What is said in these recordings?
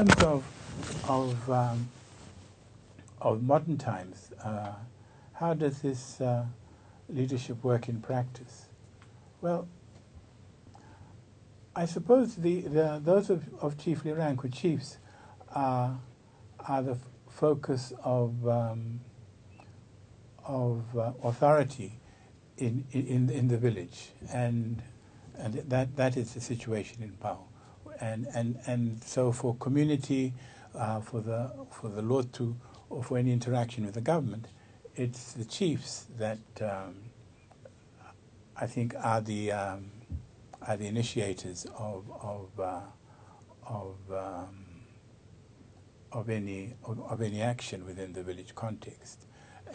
terms of of modern times, how does this leadership work in practice? Well, I suppose those of chiefly rank or chiefs are the focus of authority in the village, and that is the situation in Pau, and so for community, for the Lotu, or for any interaction with the government, it's the chiefs that I think are the initiators of any action within the village context.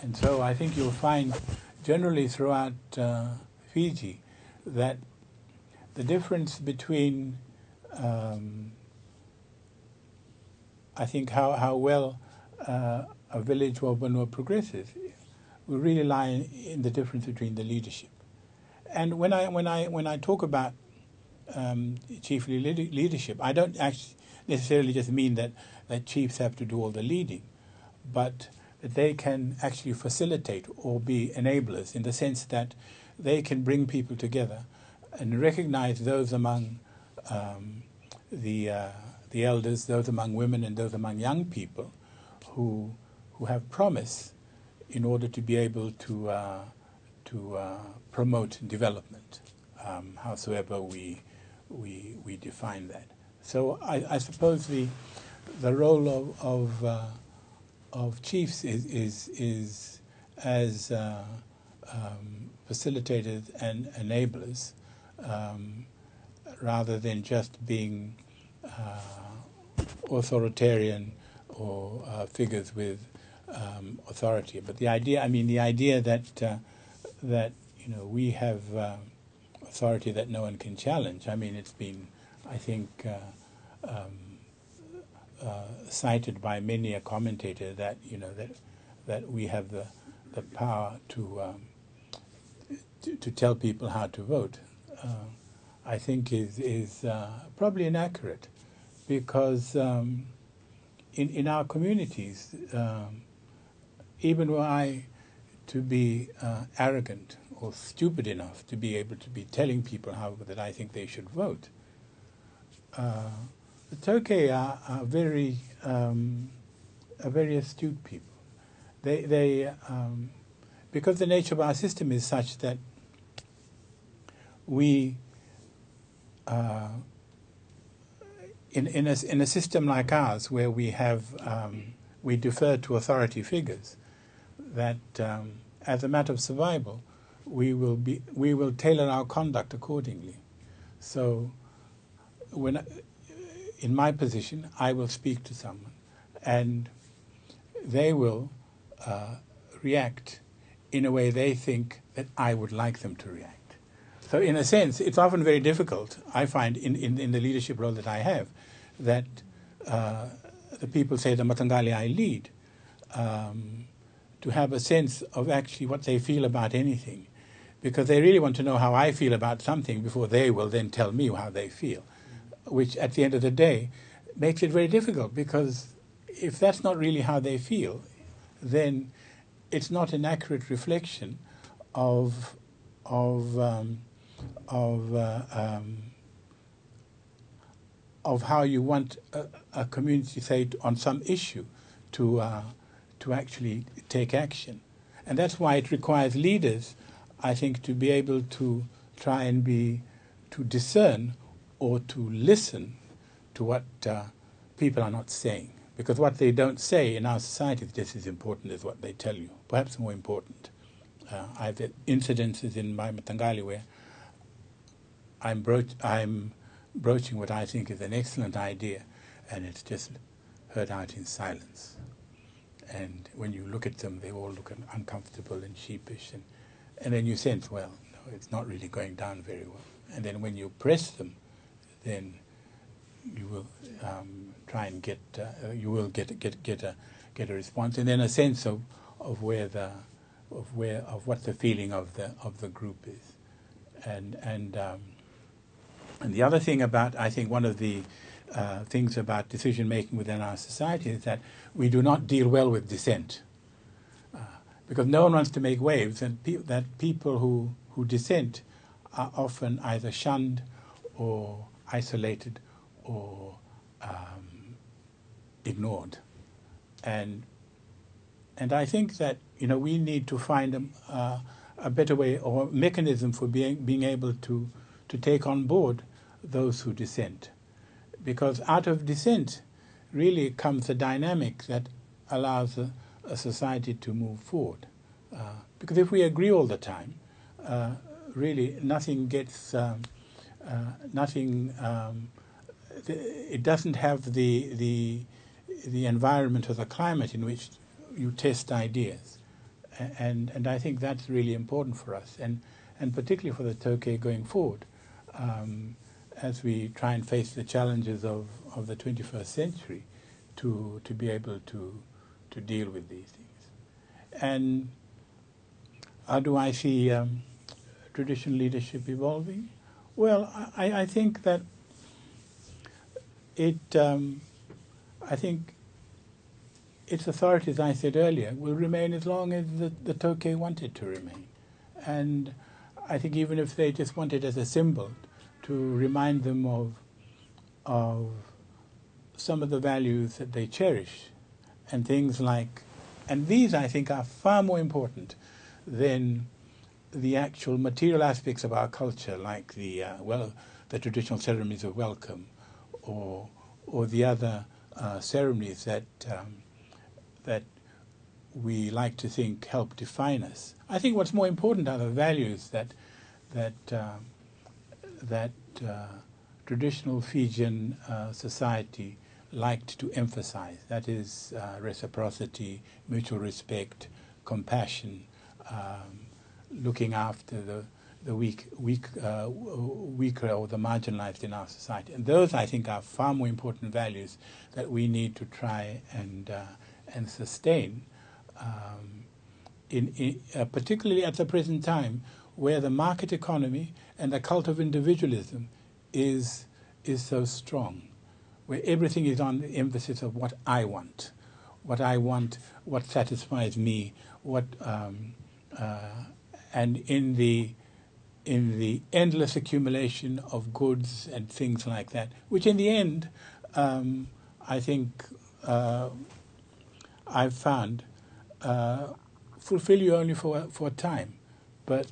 And so I think you'll find generally throughout Fiji that the difference between I think how well a village or Banua progresses will really lie in the difference between the leadership. And when I talk about chiefly leadership, I don't actually necessarily just mean that chiefs have to do all the leading, but that they can actually facilitate or be enablers in the sense that they can bring people together and recognize those among the elders, those among women, and those among young people who have promise in order to be able to promote development, howsoever we define that. So I suppose the role of chiefs is as facilitators and enablers, rather than just being authoritarian or figures with authority. But the idea that we have authority that no one can challenge. I mean, it's been, I think, cited by many a commentator that that we have the power to tell people how to vote. I think is probably inaccurate, because in our communities, even were I to be arrogant or stupid enough to be able to be telling people that I think they should vote, the Tokay are very astute people. They because the nature of our system is such that we in a system like ours, where we have we defer to authority figures, that as a matter of survival, we will tailor our conduct accordingly. So in my position, I will speak to someone, and they will react in a way they think that I would like them to react. So in a sense, it's often very difficult, I find, in the leadership role that I have, that the people say the Matangali I lead, to have a sense of actually what they feel about anything, because they really want to know how I feel about something before they will then tell me how they feel, which at the end of the day makes it very difficult, because if that's not really how they feel, then it's not an accurate reflection of how you want a community, say, on some issue to actually take action. And that's why it requires leaders, I think, to be able to try and to discern or to listen to what people are not saying. Because what they don't say in our society is just as important as what they tell you, perhaps more important. I've had incidences in my Matangali where I'm broaching what I think is an excellent idea, and it's just heard out in silence. And when you look at them, they all look uncomfortable and sheepish, and then you sense, well, no, it's not really going down very well. And then when you press them, then you will try and get a response, and then a sense of what the feeling of the group is. And the other thing about, I think, one of the things about decision making within our society is that we do not deal well with dissent, because no one wants to make waves, and that people who dissent are often either shunned or isolated or ignored. And I think that we need to find a better way or mechanism for being able to take on board those who dissent, because out of dissent really comes a dynamic that allows a society to move forward. Because if we agree all the time, really nothing gets nothing. It doesn't have the environment or the climate in which you test ideas, and I think that's really important for us, and particularly for the Tokay going forward, as we try and face the challenges of the 21st century, to be able to deal with these things. And how do I see traditional leadership evolving? Well, I think that I think its authority, as I said earlier, will remain as long as the Tokay want it to remain. And I think even if they just want it as a symbol to remind them of some of the values that they cherish, and things like, and these I think are far more important than the actual material aspects of our culture, like the traditional ceremonies of welcome, or the other ceremonies that we like to think help define us. I think what's more important are the values that traditional Fijian society liked to emphasize. That is reciprocity, mutual respect, compassion, looking after the weaker or the marginalized in our society. And those, I think, are far more important values that we need to try and sustain, particularly at the present time, where the market economy and the cult of individualism is so strong, where everything is on the emphasis of what I want, what satisfies me, and in the endless accumulation of goods and things like that, which in the end, I think I've found fulfill you only for a time, but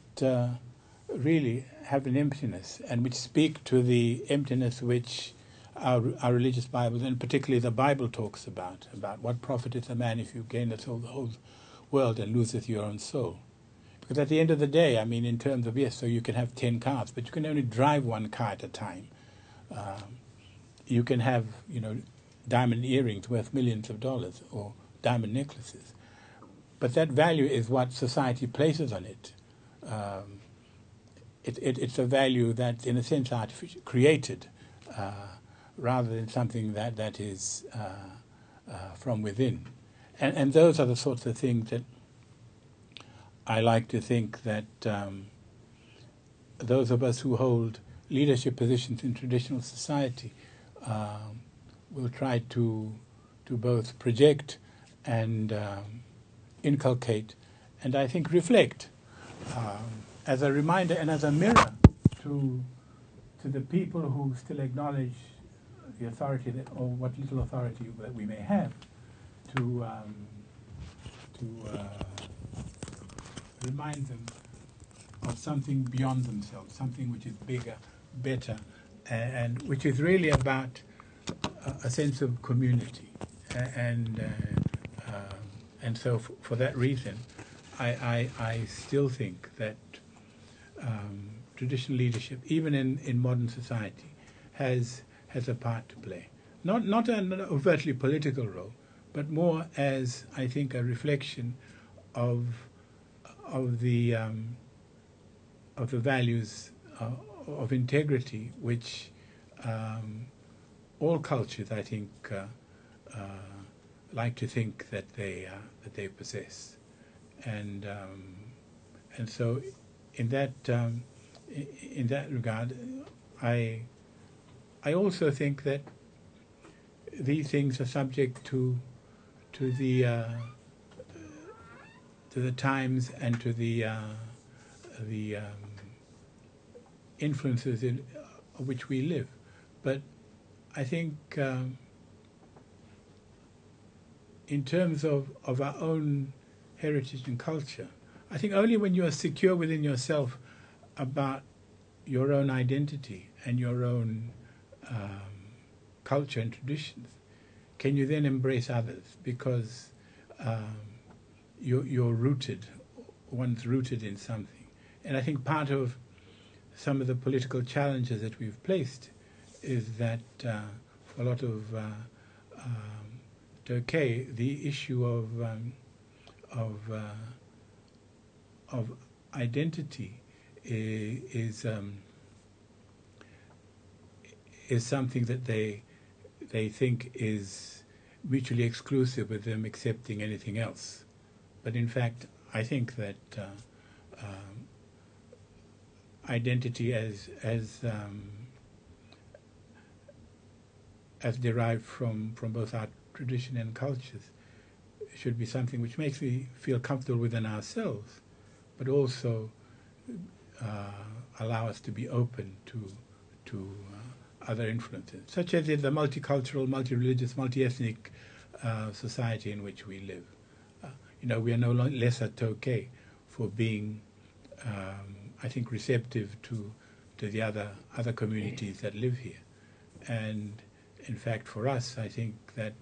really have an emptiness, and which speak to the emptiness which our religious Bibles, and particularly the Bible, talks about what profiteth a man if you gain the whole world and loseth your own soul. Because at the end of the day, I mean, in terms of, yes, so you can have 10 cars, but you can only drive one car at a time. You can have, diamond earrings worth millions of dollars, or diamond necklaces. But that value is what society places on it. It's a value that's, in a sense, artificial, created, rather than something that is from within. And those are the sorts of things that I like to think that those of us who hold leadership positions in traditional society will try to both project and inculcate, and I think reflect as a reminder and as a mirror to the people who still acknowledge the authority or what little authority that we may have, to remind them of something beyond themselves, something which is bigger, better, and which is really about a sense of community. And so for that reason, I still think that traditional leadership, even in modern society, has a part to play. Not an overtly political role, but more as, I think, a reflection of the values of integrity, which all cultures, I think, like to think that they possess, and so in that regard, I also think that these things are subject to the times and to the influences of which we live. But I think in terms of our own heritage and culture, I think only when you are secure within yourself about your own identity and your own culture and traditions can you then embrace others, because you're rooted, one's rooted in something. And I think part of some of the political challenges that we've placed is that for a lot of Turkey, the issue of identity is something that they think is mutually exclusive with them accepting anything else. But in fact, I think that identity as derived from both our tradition and cultures should be something which makes me feel comfortable within ourselves, but also allow us to be open to other influences, such as in the multicultural, multi-religious, multi-ethnic society in which we live. We are no lesser Tokay for being, I think, receptive to the other communities that live here. And in fact, for us, I think that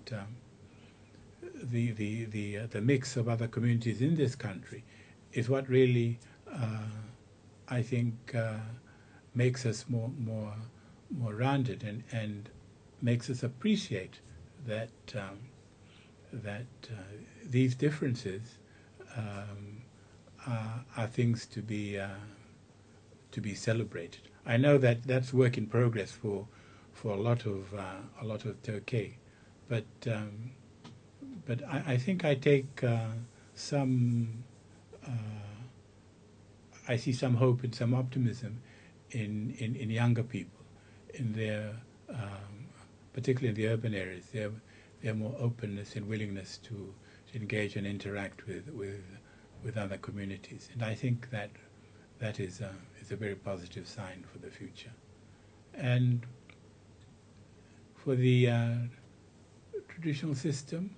the mix of other communities in this country is what really, I think, makes us more rounded and makes us appreciate that these differences are things to be celebrated. I know that that's work in progress for a lot of Turkey, but I think I take I see some hope and some optimism in younger people, in their particularly in the urban areas. Their more openness and willingness to engage and interact with other communities, and I think that is a very positive sign for the future. And for the traditional system,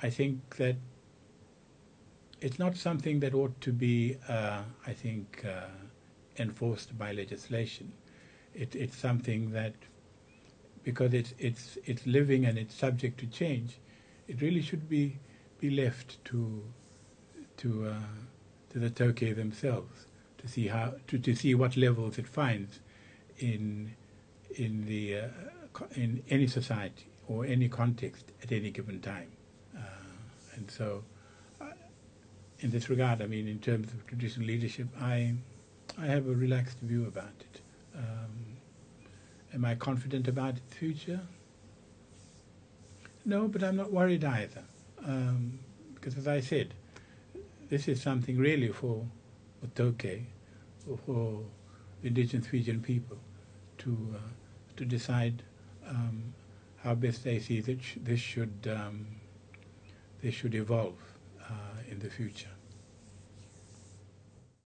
I think that it's not something that ought to be, I think, enforced by legislation. It's something that, because it's living and it's subject to change, it really should be left to the Tokay themselves to see how to see what levels it finds in any society or any context at any given time. And so, in this regard, I mean, in terms of traditional leadership, I have a relaxed view about it. Am I confident about its future? No, but I'm not worried either, because as I said, this is something really for Tokay, for indigenous Fijian people to decide how best they see that this should evolve in the future.